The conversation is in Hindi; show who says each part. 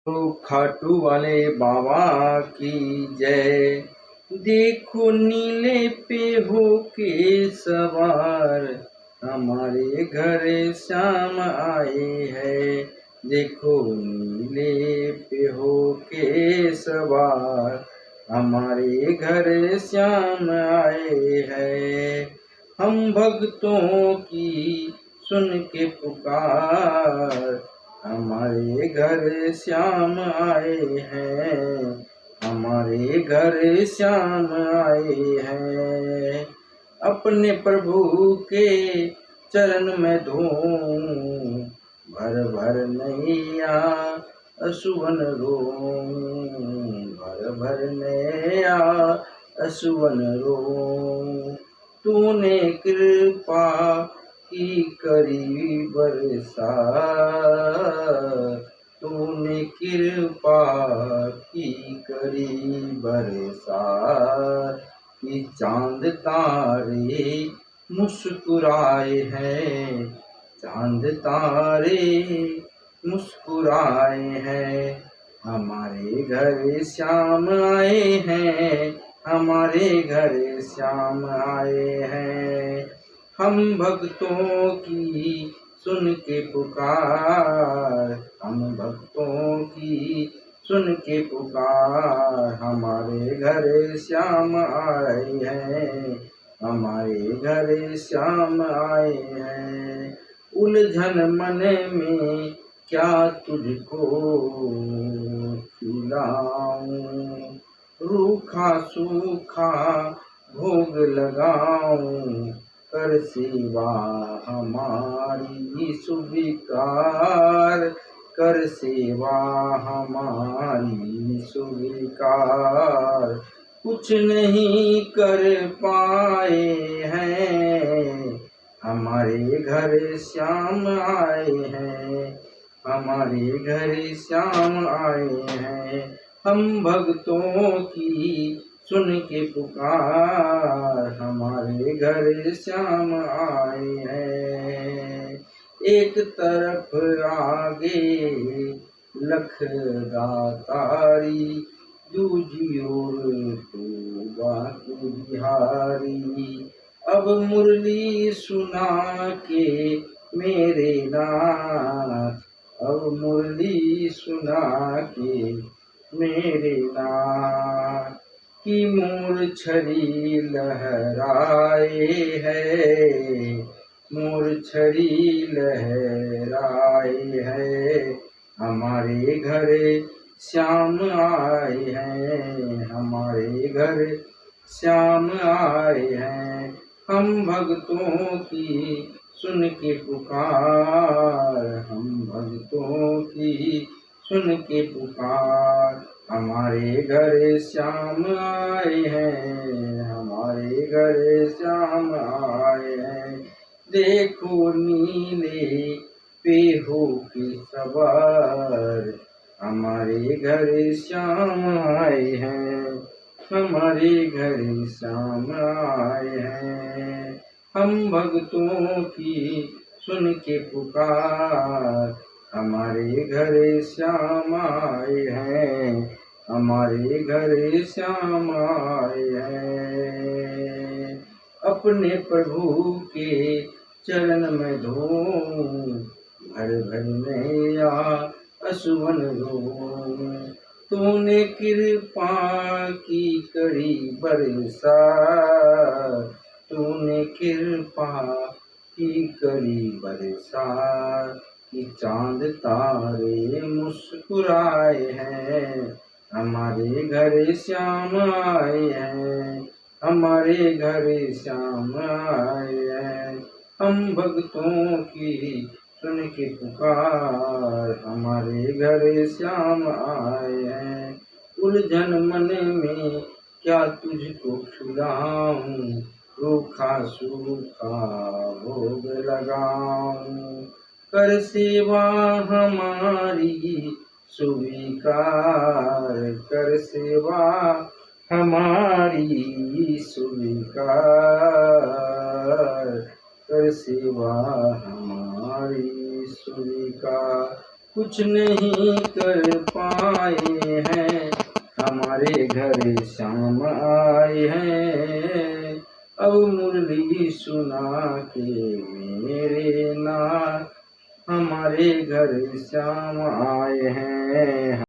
Speaker 1: तो खाटू वाले बाबा की जय। देखो नीले पे होके सवार हमारे घर श्याम आए हैं। देखो नीले पे होके सवार हमारे घर श्याम आए हैं। हम भक्तों की सुन के पुकार हमारे घर श्याम आए हैं। हमारे घर श्याम आए हैं। अपने प्रभु के चरण में धोऊं भर भर नैया असुवन रोऊं भर भर नैया असुवन रोऊं। तूने कृपा की करी बरसा तूने कृपा की करी बरसा कि चांद तारे मुस्कुराए हैं। चांद तारे मुस्कुराए हैं। हमारे घर श्याम आए हैं। हमारे घर श्याम आए हैं। हम भक्तों की सुन के पुकार हम भक्तों की सुन के पुकार हमारे घर श्याम आए हैं। हमारे घर श्याम आए हैं। उलझन मन में क्या तुझको खिलाऊं रूखा सूखा भोग लगाऊं कर सेवा हमारी स्वीकार कर सेवा हमारी स्वीकार। कुछ नहीं कर पाए हैं। हमारे घर श्याम आए हैं। हमारे घर श्याम आए हैं। हम भक्तों की सुन के पुकार हमारे घर श्याम आए हैं। एक तरफ आगे लख दातारी दूजी ओर तो बाकी बिहारी। अब मुरली सुना के मेरे नाथ अब मुरली सुना के मेरे नाथ की मोर छड़ी लहराए है। मोर छड़ी लहराए है। हमारे घर श्याम आए हैं। हमारे घर श्याम आए हैं। हम भक्तों की सुन के पुकार हम भक्तों की सुन के पुकार हमारे घर श्याम आए हैं। हमारे घर श्याम आए हैं। देखो नीले पे हो के सवार हमारे घर श्याम आए हैं। हमारे घर श्याम आए हैं। हम भक्तों की सुन के पुकार हमारे घर श्याम आए हैं। हमारे घर श्याम आए हैं। अपने प्रभु के चरण में धोऊं भर भर नैया असुवन रोऊं। तूने कृपा की करी बरसा तूने कृपा की करी बरसा कि चांद तारे मुस्कुराए हैं। हमारे घर श्याम आए हैं। हमारे घर श्याम आए हैं। हम भक्तों की सुन के पुकार हमारे घर श्याम आए हैं। उलझन मन में क्या तुझको खिलाऊं रूखा सूखा भोग लगाऊं कर सेवा हमारी स्वीकार कर सेवा हमारी स्वीकार कर सेवा हमारी स्वीकार कुछ नहीं कर पाए हैं, हमारे घर श्याम आए हैं। अब मुरली सुना के मेरे नाथ, हमारे घर श्याम आए हैं।